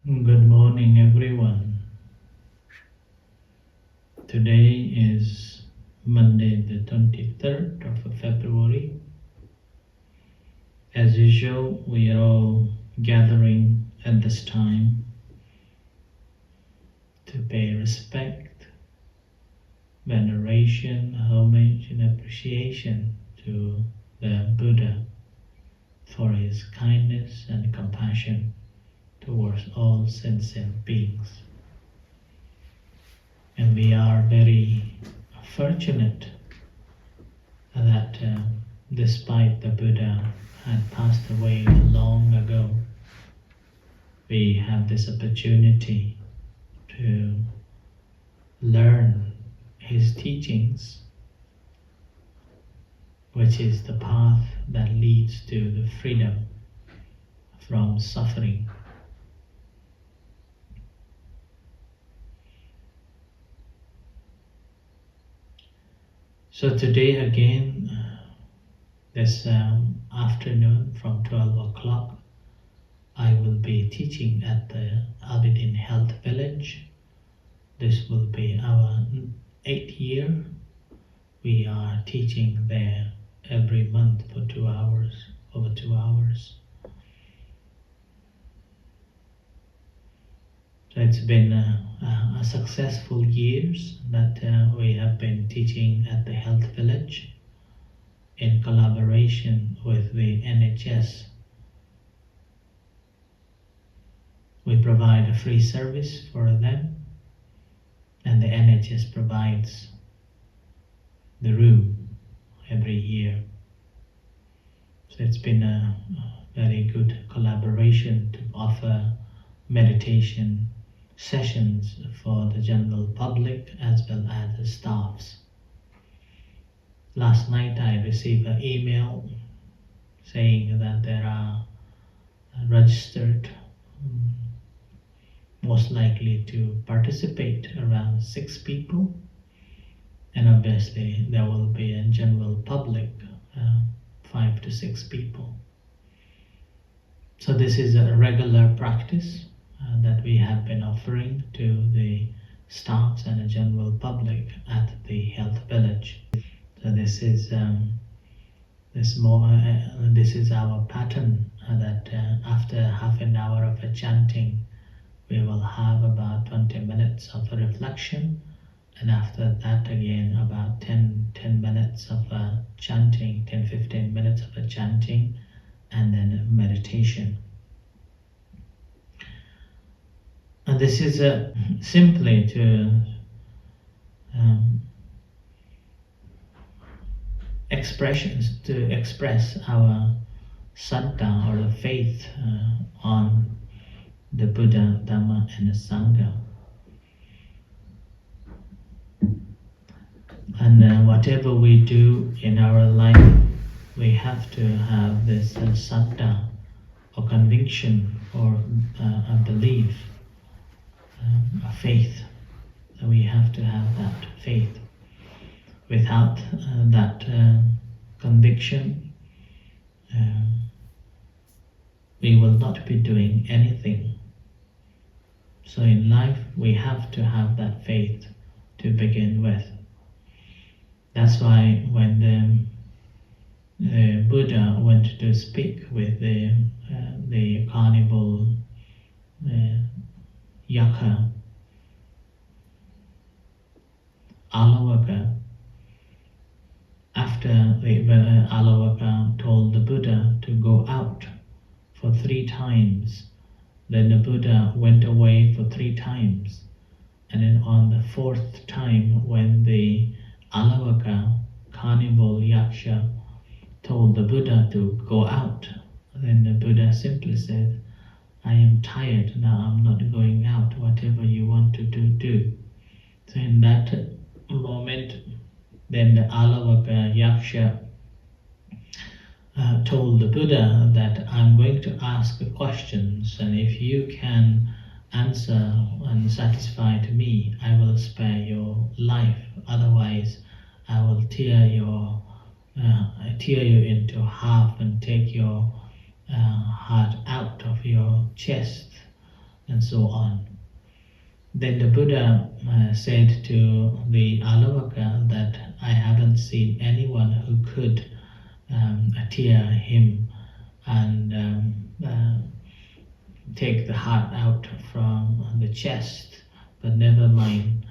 Good morning, everyone. Today is Monday, the 23rd of February. As usual, we are all gathering at this time to pay respect, veneration, homage, and appreciation to the Buddha for his kindness and compassion towards all sentient beings. And we are very fortunate that despite the Buddha had passed away long ago, we have this opportunity to learn his teachings, which is the path that leads to the freedom from suffering. So today again, this afternoon from 12 o'clock, I will be teaching at the Abidin Health Village. This will be our 8th year. We are teaching there every month for 2 hours, over 2 hours. So it's been a successful years that we have been teaching at the Health Village in collaboration with the NHS. We provide a free service for them, and the NHS provides the room every year. So it's been a very good collaboration to offer meditation sessions for the general public as well as the staffs. Last night I received an email saying that there are registered, most likely to participate, around 6 people, and obviously there will be a general public 5 to 6 people. So this is a regular practice that we have been offering to the staffs and the general public at the Health Village. So this is our pattern that after half an hour of a chanting, we will have about 20 minutes of a reflection, and after that again about 10 minutes of chanting, 10-15 minutes of a chanting, and then meditation. And this is simply to express our saddha or the faith on the Buddha, Dhamma, and the Sangha. And whatever we do in our life, we have to have this saddha or conviction or a belief, a faith. So we have to have that faith. Without that conviction, we will not be doing anything. So in life, we have to have that faith to begin with. That's why when the Buddha went to speak with the carnival Yakka, Alavaka, after Alavaka told the Buddha to go out for 3 times, then the Buddha went away for 3 times, and then on the 4th time when the Alavaka carnival Yaksha told the Buddha to go out, then the Buddha simply said, I am tired, now I'm not going out, whatever you want to do, do. So in that moment, then the Alavaka Yaksha told the Buddha that I'm going to ask questions, and if you can answer and satisfy to me, I will spare your life. Otherwise, I will tear you into half and take your heart out of your chest and so on. Then the Buddha said to the Alavaka that I haven't seen anyone who could tear him and take the heart out from the chest, but never mind,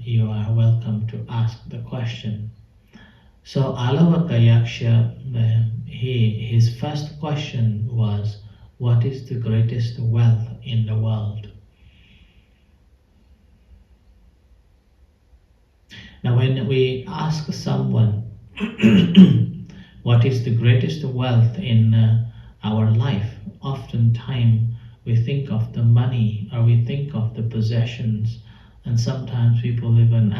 you are welcome to ask the question. So Alavaka Yaksha, his first question was, what is the greatest wealth in the world? Now when we ask someone what is the greatest wealth in our life, oftentimes we think of the money or we think of the possessions, and sometimes people even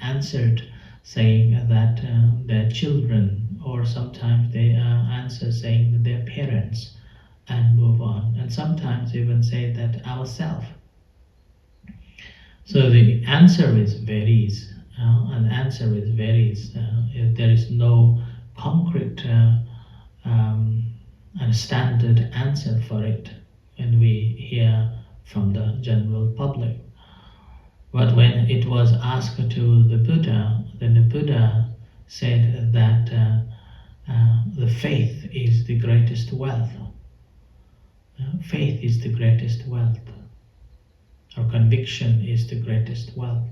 answered saying that their children, or sometimes they answer saying that their parents, and move on, and sometimes even say that ourselves. So the answer is varies, and answer is varies. There is no concrete and standard answer for it when we hear from the general public. But when it was asked to the Buddha, then the Buddha said that the faith is the greatest wealth. Faith is the greatest wealth. Or conviction is the greatest wealth.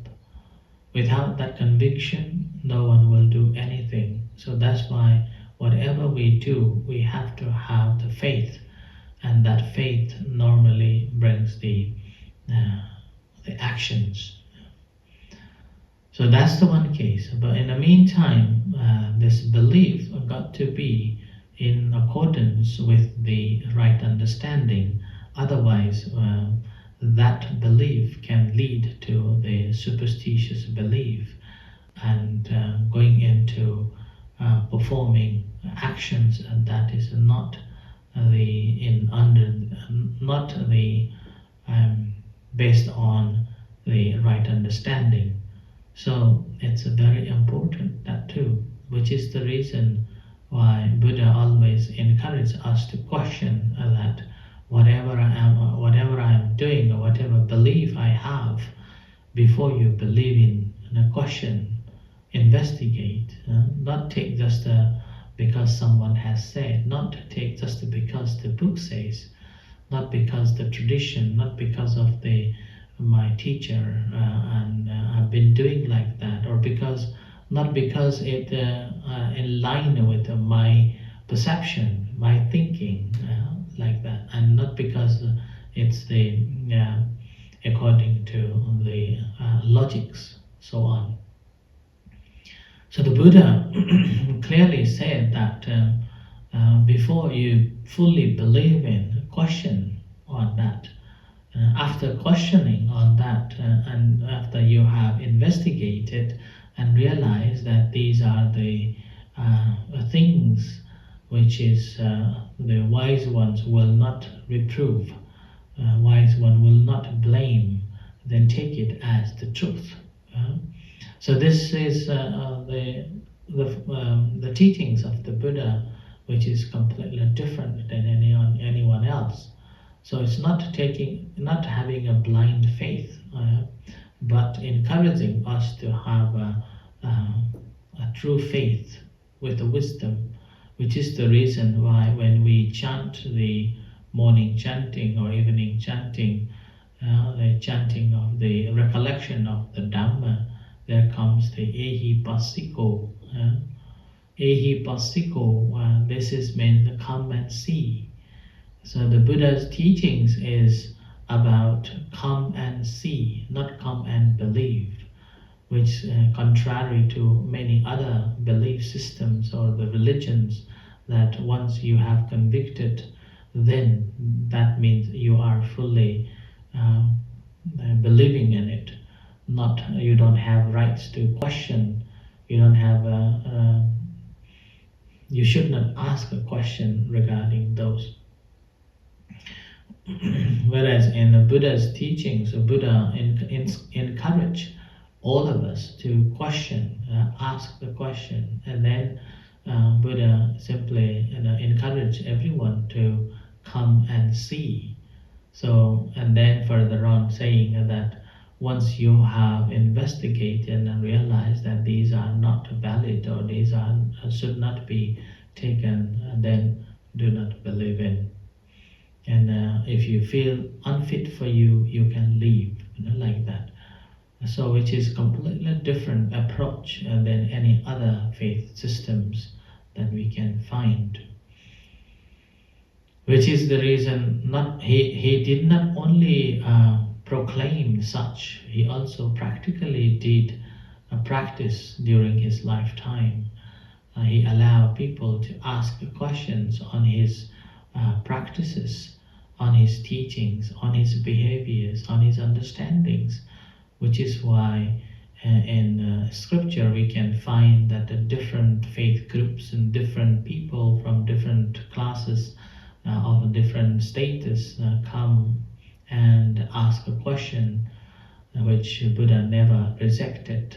Without that conviction, no one will do anything. So that's why whatever we do, we have to have the faith, and that faith normally brings the actions. So that's the one case. But in the meantime, this belief got to be in accordance with the right understanding. Otherwise, that belief can lead to the superstitious belief and going into performing actions, and that is not based on the right understanding. So it's very important that too, which is the reason why Buddha always encourages us to question that whatever I am doing, or whatever belief I have, before you believe in a question, investigate. Not take just because someone has said, not take just because the book says, not because the tradition, not because of my teacher and I've been doing like that, or not because it in line with my perception, my thinking, like that, and not because it's according to the logics, so on. So the Buddha clearly said that before you fully believe in, question on that. After questioning on that, and after you have investigated and realized that these are the things which is the wise ones will not reprove, wise one will not blame, then take it as the truth. So this is the teachings of the Buddha, which is completely different than anyone else. So it's not having a blind faith, but encouraging us to have a true faith with the wisdom, which is the reason why when we chant the morning chanting or evening chanting, the chanting of the recollection of the Dhamma, there comes the Ehi Passiko. Ehi Passiko, this is meant to come and see. So the Buddha's teachings is about come and see, not come and believe, which contrary to many other belief systems or the religions, that once you have convicted, then that means you are fully believing in it. Not, you don't have rights to question. You don't have. You should not ask a question regarding those. Whereas in the Buddha's teachings, the Buddha encourage all of us to question, ask the question, and then Buddha simply encourage everyone to come and see. So, and then further on saying that once you have investigated and realized that these are not valid or these are should not be taken, then do not believe in. And if you feel unfit for you, you can leave, like that. So, which is completely different approach than any other faith systems that we can find. Which is the reason he did not only proclaim such, he also practically did practice during his lifetime. He allowed people to ask questions on his practices, on his teachings, on his behaviors, on his understandings, which is why in scripture we can find that the different faith groups and different people from different classes of a different status come and ask a question which Buddha never rejected.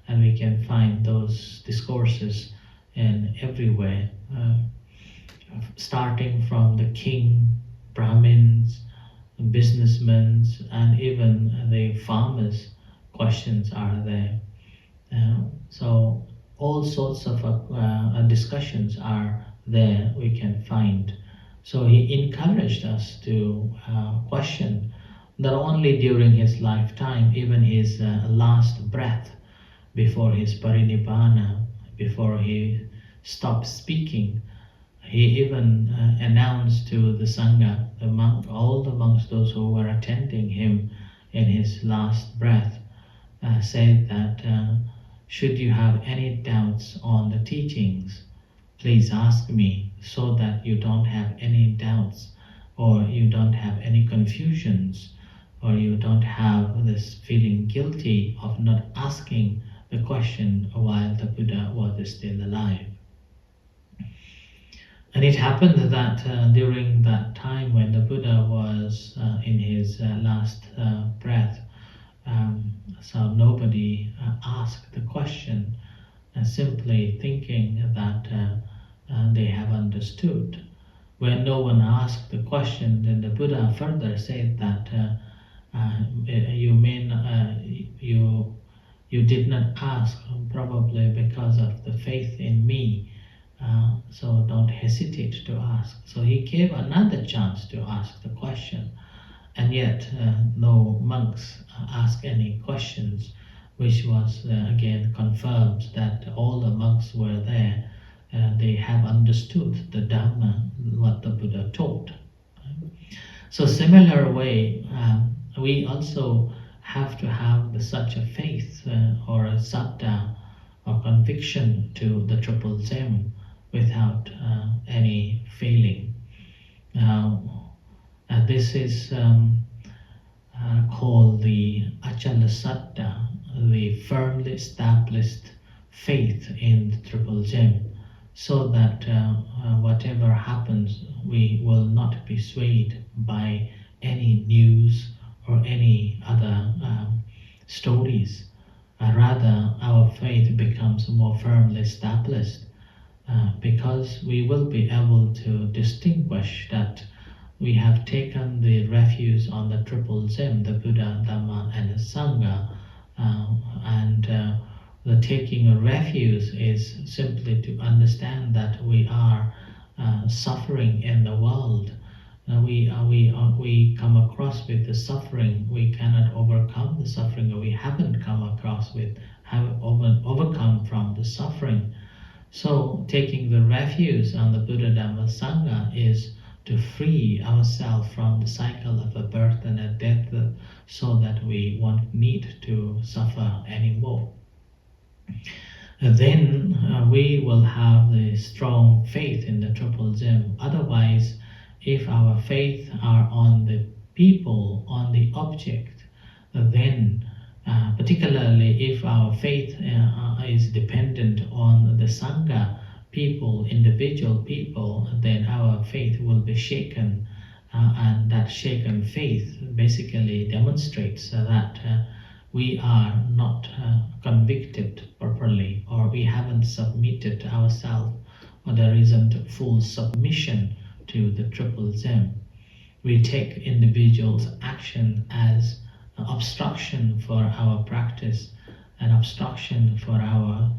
And we can find those discourses in everywhere, starting from the king, Brahmins, businessmen, and even the farmers. Questions are there. So all sorts of discussions are there we can find. So he encouraged us to question, not only during his lifetime, even his last breath before his parinibbana, before he stopped speaking. He even announced to the Sangha, the monk, all the monks, those who were attending him in his last breath, said that should you have any doubts on the teachings, please ask me, so that you don't have any doubts or you don't have any confusions or you don't have this feeling guilty of not asking the question while the Buddha was still alive. And it happened that during that time when the Buddha was in his last breath, so nobody asked the question, simply thinking that they have understood. When no one asked the question, then the Buddha further said that you did not ask probably because of the faith in me. So don't hesitate to ask. So he gave another chance to ask the question, and yet no monks asked any questions, which was again confirmed that all the monks were there. They have understood the Dhamma, what the Buddha taught. So similar way, we also have to have such a faith or a saddha or conviction to the Triple Gem without any failing. This is called the Achala Saddha, the firmly established faith in the Triple Gem, so that whatever happens, we will not be swayed by any news or any other stories. Rather, our faith becomes more firmly established because we will be able to distinguish that we have taken the refuge on the Triple Gem, the Buddha, Dhamma, and the Sangha, and the taking a refuge is simply to understand that we are suffering in the world. We come across with the suffering. We cannot overcome the suffering, or we haven't come across with overcome from the suffering. So taking the refuge on the Buddha, Dhamma, Sangha is to free ourselves from the cycle of a birth and a death, so that we won't need to suffer anymore. Then we will have the strong faith in the Triple Gem. Otherwise, if our faith are on the people, on the object, then particularly if our faith is dependent on the Sangha, people, individual people, then our faith will be shaken. And that shaken faith basically demonstrates that we are not convicted properly, or we haven't submitted ourselves, or there isn't full submission to the Triple Gem. we take individuals' action as an obstruction for our practice, an obstruction for our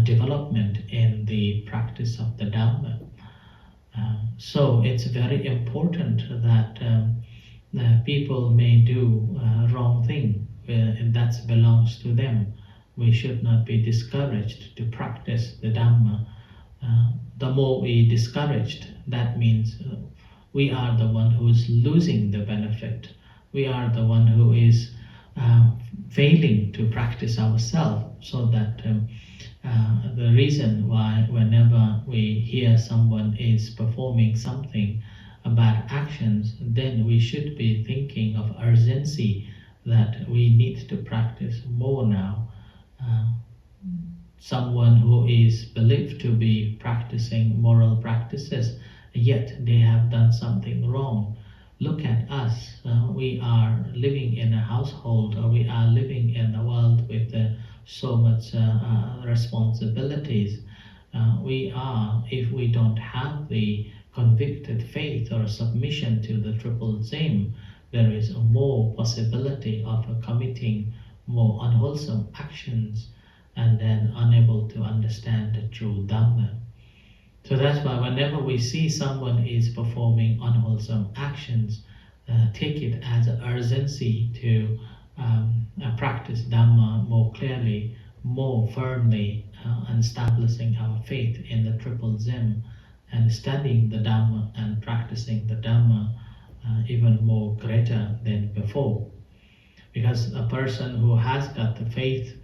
development in the practice of the Dhamma. So it's very important that people may do wrong thing, and that belongs to them. We should not be discouraged to practice the Dhamma. The more we discouraged, that means we are the one who is losing the benefit. We are the one who is failing to practice ourselves, so that the reason why whenever we hear someone is performing something bad actions, then we should be thinking of urgency that we need to practice more now. Someone who is believed to be practicing moral practices, yet they have done something wrong. Look at us. We are living in a household, or we are living in a world with so much responsibilities. We are, if we don't have the convicted faith or submission to the Triple Zim, there is more possibility of committing more unwholesome actions and then unable to understand the true Dhamma. So that's why whenever we see someone is performing unwholesome actions, take it as an urgency to practice Dhamma more clearly, more firmly, and establishing our faith in the Triple Zim, and studying the Dhamma and practicing the Dhamma even more greater than before. Because a person who has got the faith,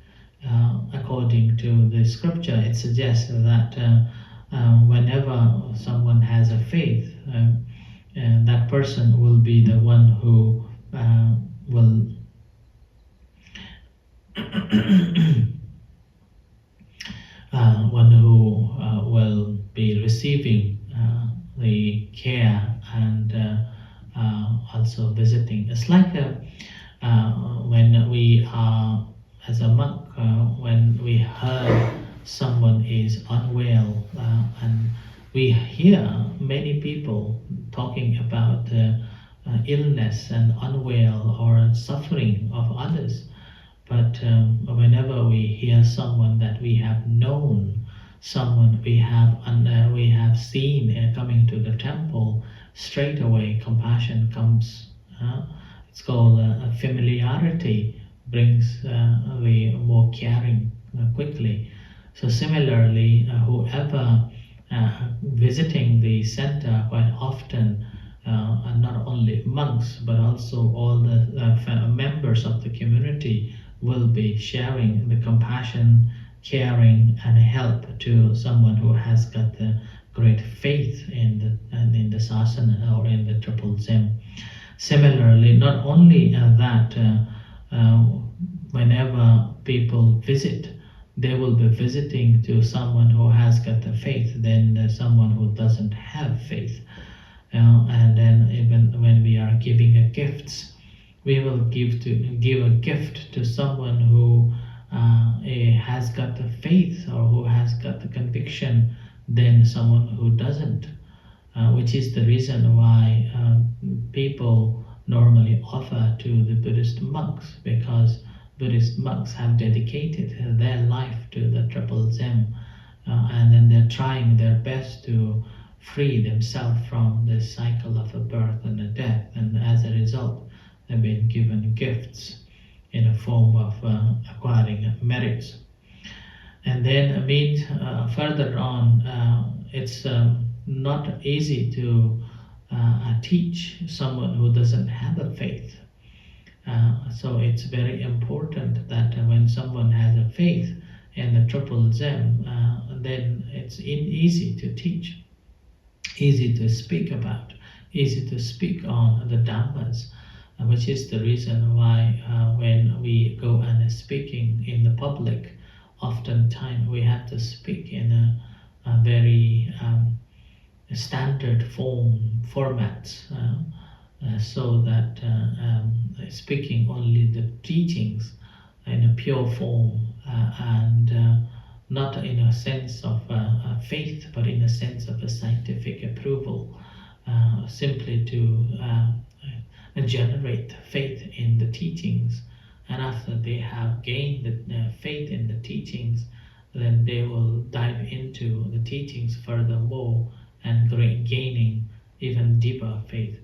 according to the scripture, it suggests that whenever someone has a faith, that person will be the one who will will be receiving the care and also visiting. It's like when we are, as a monk, when we heard someone is unwell, and we hear many people talking about illness and unwell or suffering of others. But whenever we hear someone that we have known, someone we have seen coming to the temple, straight away compassion comes. It's called familiarity brings the more caring quickly. So similarly, whoever visiting the center quite often, and not only monks but also all the members of the community, will be sharing the compassion, caring, and help to someone who has got the great faith in the sasana or in the Triple Zim. Similarly, not only that, whenever people visit, they will be visiting to someone who has got the faith than someone who doesn't have faith. And then even when we are giving a gifts, we will give a gift to someone who has got the faith or who has got the conviction than someone who doesn't, which is the reason why people normally offer to the Buddhist monks, because Buddhist monks have dedicated their life to the Triple Zim, and then they're trying their best to free themselves from the cycle of a birth and a death, and as a result they've been given gifts in a form of acquiring merits. And then further on, it's not easy to teach someone who doesn't have a faith. So it's very important that when someone has a faith in the Triple Zim, then it's easy to teach, easy to speak about, easy to speak on the Dhammas, which is the reason why when we go and speaking in the public, oftentimes we have to speak in a very standard format, so that speaking only the teachings in a pure form, and not in a sense of faith, but in a sense of a scientific approval. simply to generate faith in the teachings. And after they have gained the faith in the teachings, then they will dive into the teachings furthermore and gaining even deeper faith.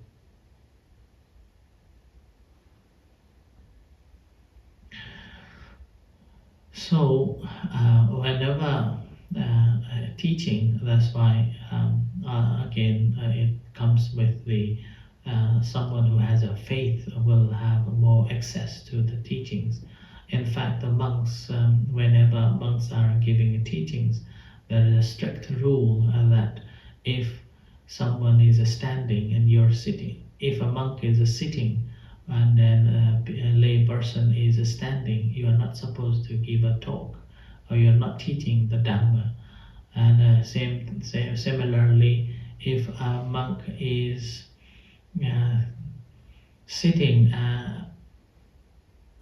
So whenever teaching, that's why again it comes with the someone who has a faith will have more access to the teachings. In fact, the monks, whenever monks are giving teachings, there is a strict rule that if someone is standing and you're sitting, if a monk is sitting and then a lay person is standing, you are not supposed to give a talk, or you're not teaching the Dhamma. And similarly, if a monk is sitting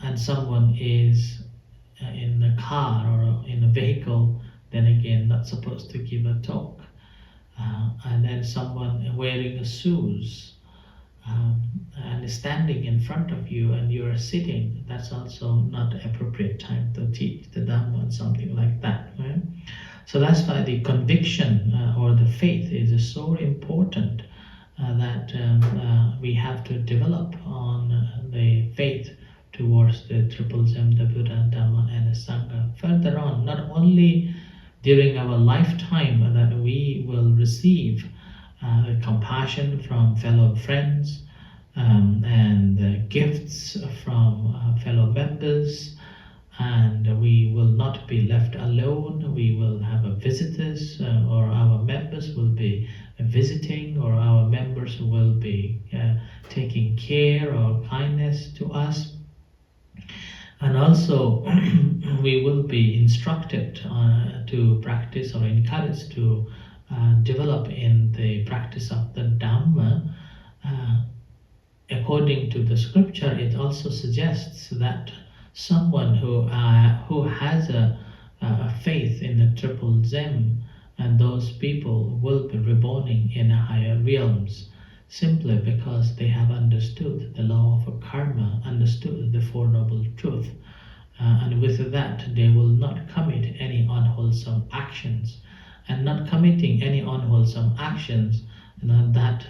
and someone is in a car or in a vehicle, then again not supposed to give a talk. And then someone wearing shoes and standing in front of you and you are sitting, that's also not the appropriate time to teach the Dhamma or something like that. Right? So that's why the conviction or the faith is so important that we have to develop on the faith towards the Triple Gem, the Buddha, Dhamma and the Sangha. Further on, not only during our lifetime that we will receive compassion from fellow friends and gifts from fellow members, and we will not be left alone. We will have visitors, or our members will be visiting, or our members will be taking care or kindness to us. And also we will be instructed to practice or encouraged to develop in the practice of the Dhamma. According to the scripture, it also suggests that someone who has a faith in the Triple Gem, and those people will be reborn in higher realms, simply because they have understood the law of karma, understood the Four Noble Truth, and with that they will not commit any unwholesome actions. And not committing any unwholesome actions, that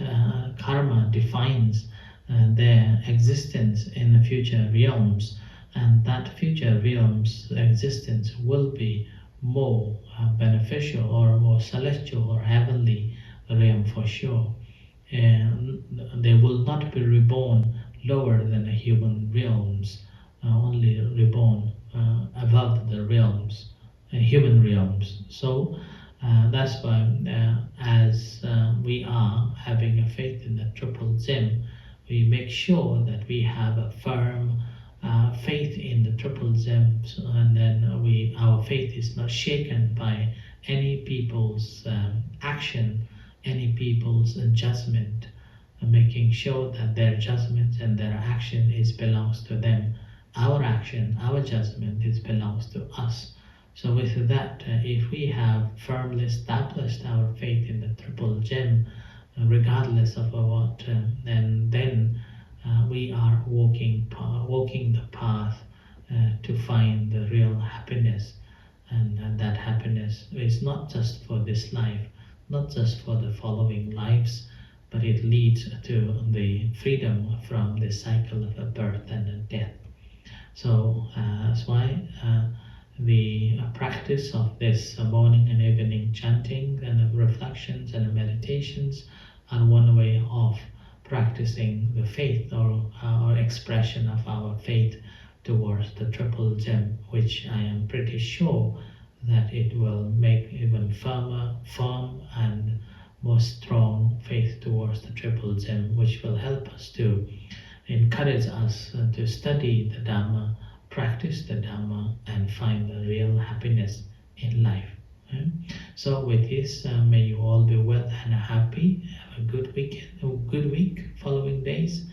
karma defines their existence in the future realms, and that future realms existence will be more beneficial or more celestial or heavenly realm for sure. And they will not be reborn lower than the human realms, only reborn above the realms, human realms. So that's why as we are having a faith in the Triple Gem, we make sure that we have a firm faith in the Triple Gems, and then our faith is not shaken by any people's action, any people's judgment, making sure that their judgment and their action belongs to them. Our action, our judgment belongs to us. So with that, if we have firmly established our faith in the Triple Gem, regardless of what, then we are walking the path to find the real happiness. And that happiness is not just for this life, not just for the following lives, but it leads to the freedom from the cycle of birth and death. So that's why the practice of this morning and evening chanting and reflections and meditations are one way of practicing the faith, or our expression of our faith towards the Triple Gem, which I am pretty sure that it will make even firm and more strong faith towards the Triple Gem, which will help us to encourage us to study the Dhamma, practice the Dhamma, and find the real happiness in life. So with this, may you all be well and happy. Have a good weekend, a good week, following days.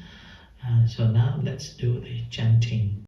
So now let's do the chanting.